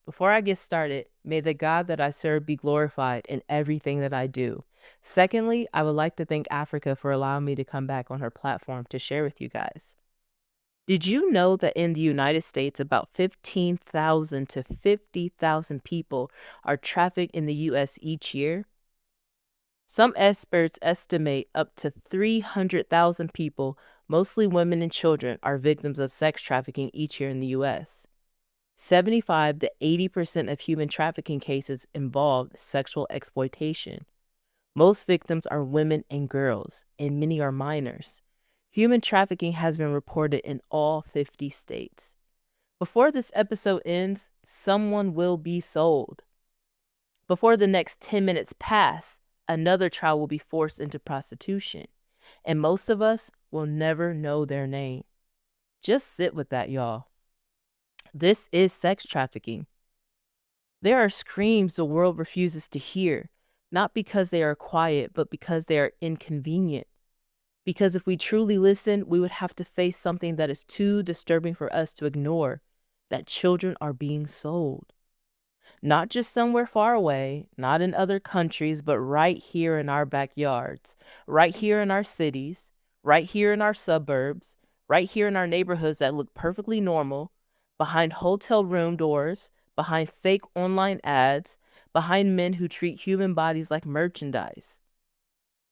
Before I get started, may the God that I serve be glorified in everything that I do. Secondly, I would like to thank Africa for allowing me to come back on her platform to share with you guys. Did you know that in the United States, about 15,000 to 50,000 people are trafficked in the U.S. each year? Some experts estimate up to 300,000 people, mostly women and children, are victims of sex trafficking each year in the U.S. 75 to 80% of human trafficking cases involve sexual exploitation. Most victims are women and girls, and many are minors. Human trafficking has been reported in all 50 states. Before this episode ends, someone will be sold. Before the next 10 minutes pass, another child will be forced into prostitution, and most of us will never know their name. Just sit with that, y'all. This is sex trafficking. There are screams the world refuses to hear, not because they are quiet, but because they are inconvenient. Because if we truly listen, we would have to face something that is too disturbing for us to ignore, that children are being sold. Not just somewhere far away, not in other countries, but right here in our backyards, right here in our cities, right here in our suburbs, right here in our neighborhoods that look perfectly normal, behind hotel room doors, behind fake online ads, behind men who treat human bodies like merchandise.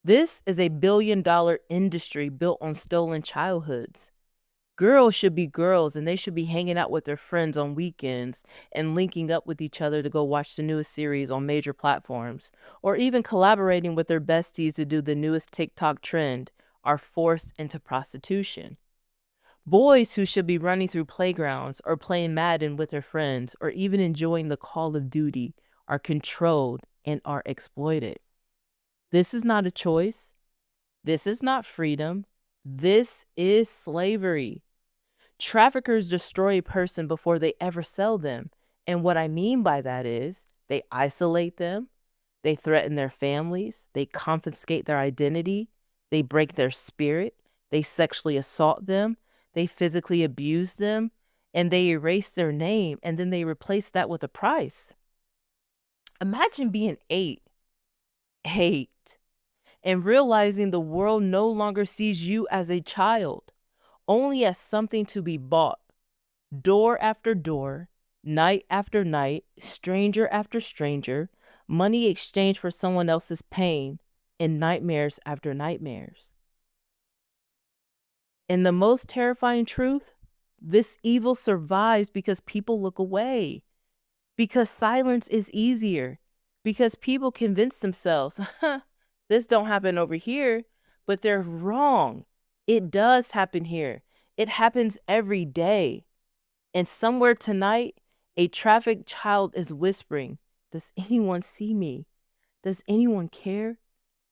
This is a billion-dollar industry built on stolen childhoods. Girls should be girls, and they should be hanging out with their friends on weekends and linking up with each other to go watch the newest series on major platforms, or even collaborating with their besties to do the newest TikTok trend, are forced into prostitution. Boys who should be running through playgrounds or playing Madden with their friends or even enjoying the Call of Duty are controlled and are exploited. This is not a choice. This is not freedom. This is slavery. Traffickers destroy a person before they ever sell them. And what I mean by that is they isolate them, they threaten their families, they confiscate their identity, they break their spirit, they sexually assault them, they physically abuse them, and they erase their name, and then they replace that with a price. Imagine being eight, and realizing the world no longer sees you as a child, only as something to be bought, door after door, night after night, stranger after stranger, money exchanged for someone else's pain, and nightmares after nightmares. And the most terrifying truth, this evil survives because people look away, because silence is easier, because people convince themselves, this don't happen over here, but they're wrong. It does happen here. It happens every day. And somewhere tonight, a trafficked child is whispering, does anyone see me? Does anyone care?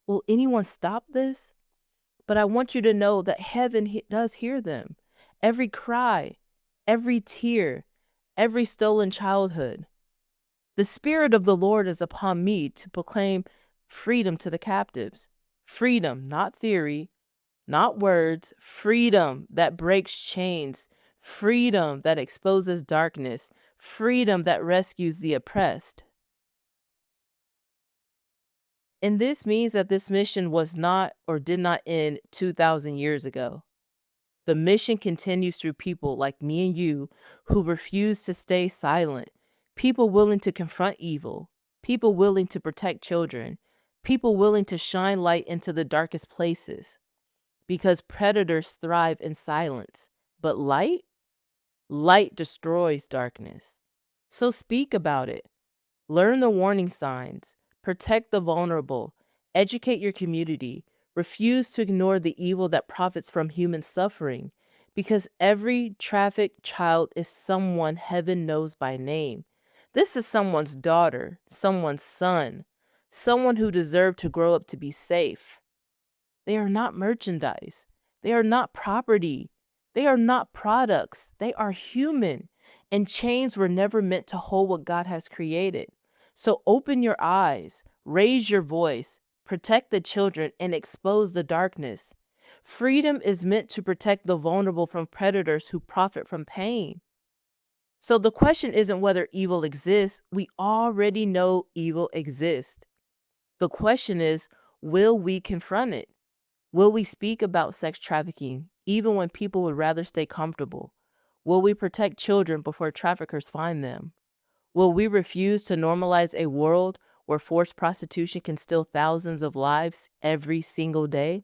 Will anyone stop this? But I want you to know that heaven does hear them. Every cry, every tear, every stolen childhood. The Spirit of the Lord is upon me to proclaim freedom to the captives. Freedom, not theory, not words. Freedom that breaks chains. Freedom that exposes darkness. Freedom that rescues the oppressed. And this means that this mission was not or did not end 2,000 years ago. The mission continues through people like me and you who refuse to stay silent, people willing to confront evil, people willing to protect children, people willing to shine light into the darkest places. Because predators thrive in silence, but light destroys darkness. So speak about it. Learn the warning signs, protect the vulnerable, educate your community, refuse to ignore the evil that profits from human suffering, because every trafficked child is someone heaven knows by name. This is someone's daughter, someone's son, someone who deserved to grow up to be safe. They are not merchandise. They are not property. They are not products. They are human, and chains were never meant to hold what God has created. So open your eyes, raise your voice, protect the children, and expose the darkness. Freedom is meant to protect the vulnerable from predators who profit from pain. So the question isn't whether evil exists. We already know evil exists. The question is, will we confront it? Will we speak about sex trafficking even when people would rather stay comfortable? Will we protect children before traffickers find them? Will we refuse to normalize a world where forced prostitution can steal thousands of lives every single day?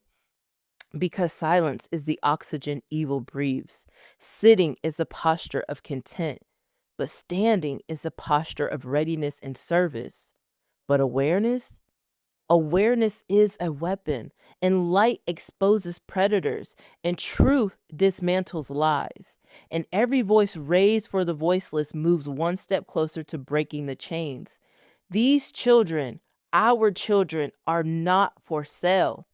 Because silence is the oxygen evil breathes. Sitting is a posture of content, but standing is a posture of readiness and service. But awareness? Awareness is a weapon, and light exposes predators, and truth dismantles lies. And every voice raised for the voiceless moves one step closer to breaking the chains. These children, our children, are not for sale.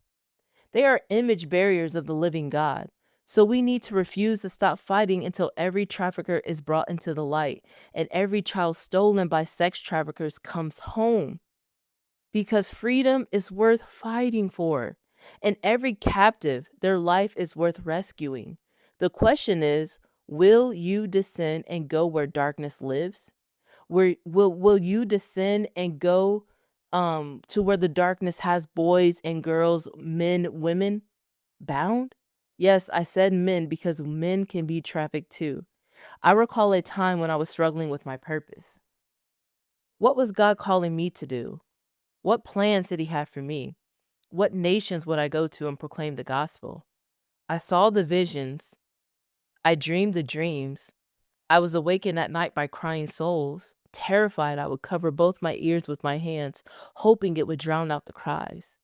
They are image barriers of the living God. So we need to refuse to stop fighting until every trafficker is brought into the light and every child stolen by sex traffickers comes home. Because freedom is worth fighting for. And every captive, their life is worth rescuing. The question is, will you descend and go where darkness lives? Will you descend and go to where the darkness has boys and girls, men, women bound? Yes, I said men because men can be trafficked too. I recall a time when I was struggling with my purpose. What was God calling me to do? What plans did he have for me? What nations would I go to and proclaim the gospel? I saw the visions. I dreamed the dreams. I was awakened at night by crying souls. Terrified, I would cover both my ears with my hands, hoping it would drown out the cries.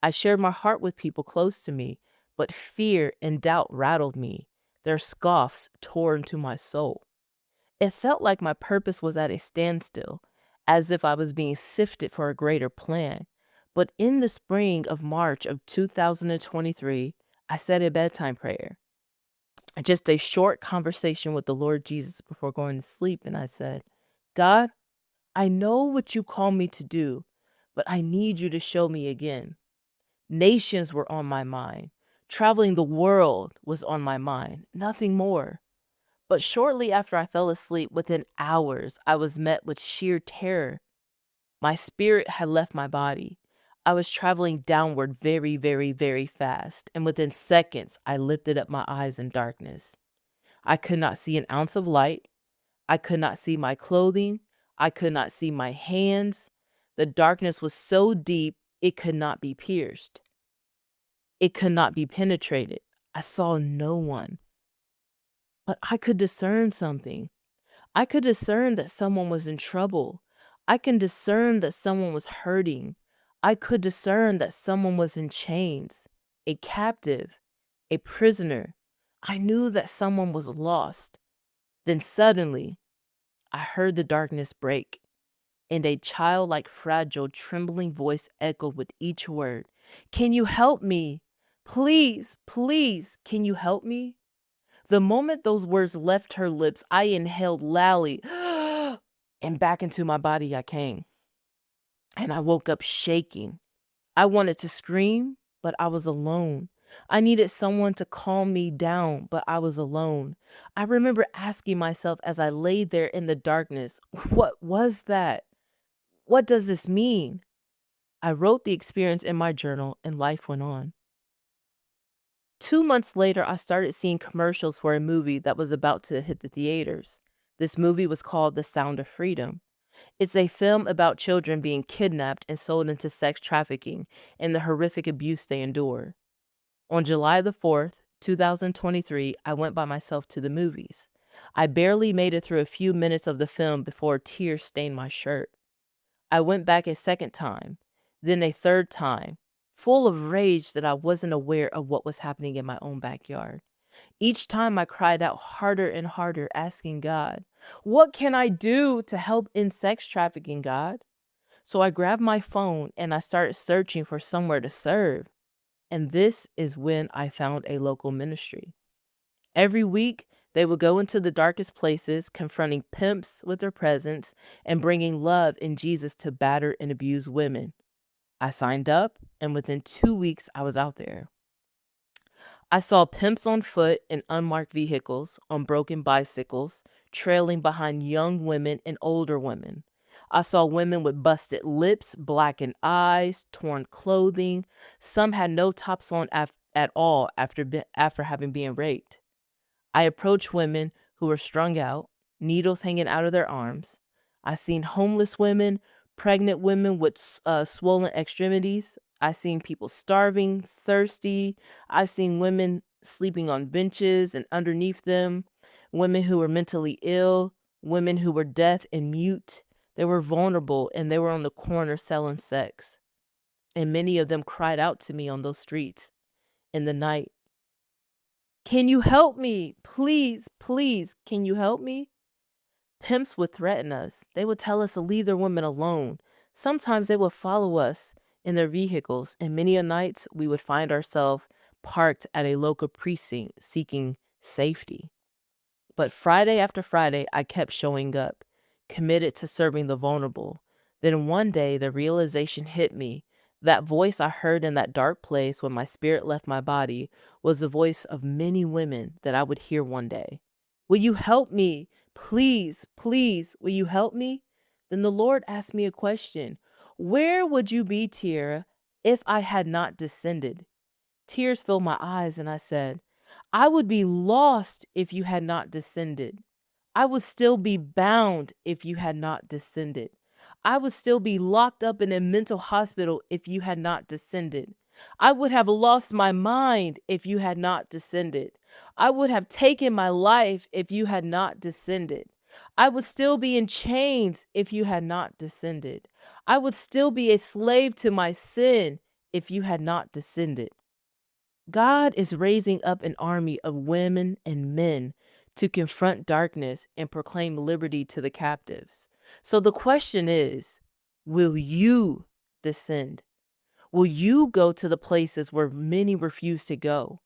I shared my heart with people close to me, but fear and doubt rattled me. Their scoffs tore into my soul. It felt like my purpose was at a standstill, as if I was being sifted for a greater plan. But in the spring of March of 2023, I said a bedtime prayer, just a short conversation with the Lord Jesus before going to sleep. And I said, God, I know what you call me to do, but I need you to show me again. Nations were on my mind. Traveling the world was on my mind, nothing more. But shortly after I fell asleep, within hours, I was met with sheer terror. My spirit had left my body. I was traveling downward very, very, very fast, and within seconds, I lifted up my eyes in darkness. I could not see an ounce of light. I could not see my clothing. I could not see my hands. The darkness was so deep, it could not be pierced. It could not be penetrated. I saw no one, but I could discern something. I could discern that someone was in trouble. I can discern that someone was hurting. I could discern that someone was in chains, a captive, a prisoner. I knew that someone was lost. Then suddenly, I heard the darkness break, and a childlike, fragile, trembling voice echoed with each word. Can you help me? Please, please, can you help me? The moment those words left her lips, I inhaled loudly, and back into my body I came. And I woke up shaking. I wanted to scream, but I was alone. I needed someone to calm me down, but I was alone. I remember asking myself as I laid there in the darkness, what was that? What does this mean? I wrote the experience in my journal, and life went on. 2 months later, I started seeing commercials for a movie that was about to hit the theaters. This movie was called The Sound of Freedom. It's a film about children being kidnapped and sold into sex trafficking and the horrific abuse they endure. On July the 4th, 2023, I went by myself to the movies. I barely made it through a few minutes of the film before tears stained my shirt. I went back a second time, then a third time, full of rage that I wasn't aware of what was happening in my own backyard. Each time I cried out harder and harder, asking God, what can I do to help in sex trafficking, God? So I grabbed my phone and I started searching for somewhere to serve. And this is when I found a local ministry. Every week, they would go into the darkest places, confronting pimps with their presence and bringing love and Jesus to battered and abused women. I signed up, and within 2 weeks, I was out there. I saw pimps on foot in unmarked vehicles, on broken bicycles, trailing behind young women and older women. I saw women with busted lips, blackened eyes, torn clothing. Some had no tops on at all after having been raped. I approached women who were strung out, needles hanging out of their arms. I seen homeless women, pregnant women with swollen extremities. I seen people starving, thirsty. I seen women sleeping on benches and underneath them, women who were mentally ill, women who were deaf and mute. They were vulnerable and they were on the corner selling sex. And many of them cried out to me on those streets in the night. Can you help me? Please, please, can you help me? Pimps would threaten us. They would tell us to leave their women alone. Sometimes they would follow us in their vehicles, and many a nights we would find ourselves parked at a local precinct seeking safety. But Friday after Friday, I kept showing up, committed to serving the vulnerable. Then one day, the realization hit me. That voice I heard in that dark place when my spirit left my body was the voice of many women that I would hear one day. Will you help me? Please, please, will you help me? Then the Lord asked me a question. Where would you be, Tiara, if I had not descended? Tears filled my eyes, and I said, I would be lost if you had not descended. I would still be bound if you had not descended. I would still be locked up in a mental hospital if you had not descended. I would have lost my mind if you had not descended. I would have taken my life if you had not descended. I would still be in chains if you had not descended. I would still be a slave to my sin if you had not descended. God is raising up an army of women and men to confront darkness and proclaim liberty to the captives. So the question is, will you descend? Will you go to the places where many refuse to go?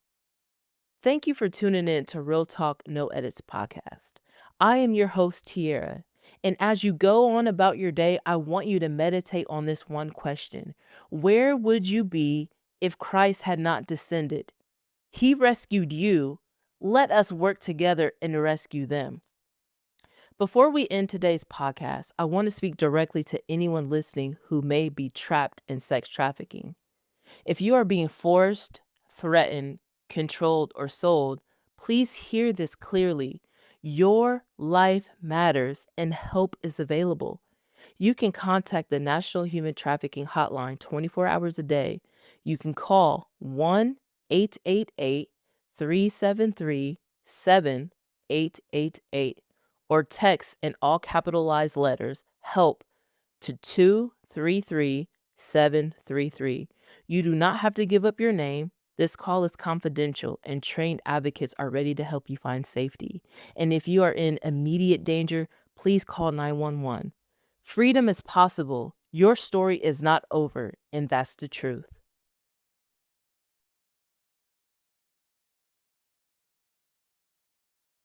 Thank you for tuning in to Real Talk No Edits podcast. I am your host, Tiara. And as you go on about your day, I want you to meditate on this one question. Where would you be if Christ had not descended? He rescued you. Let us work together and rescue them. Before we end today's podcast, I want to speak directly to anyone listening who may be trapped in sex trafficking. If you are being forced, threatened, controlled, or sold, please hear this clearly. Your life matters and help is available. You can contact the National Human Trafficking Hotline 24 hours a day. You can call 1-888-373-7888 or text in all capitalized letters HELP to 233733. You do not have to give up your name. This call is confidential and trained advocates are ready to help you find safety. And if you are in immediate danger, please call 911. Freedom is possible. Your story is not over, and that's the truth.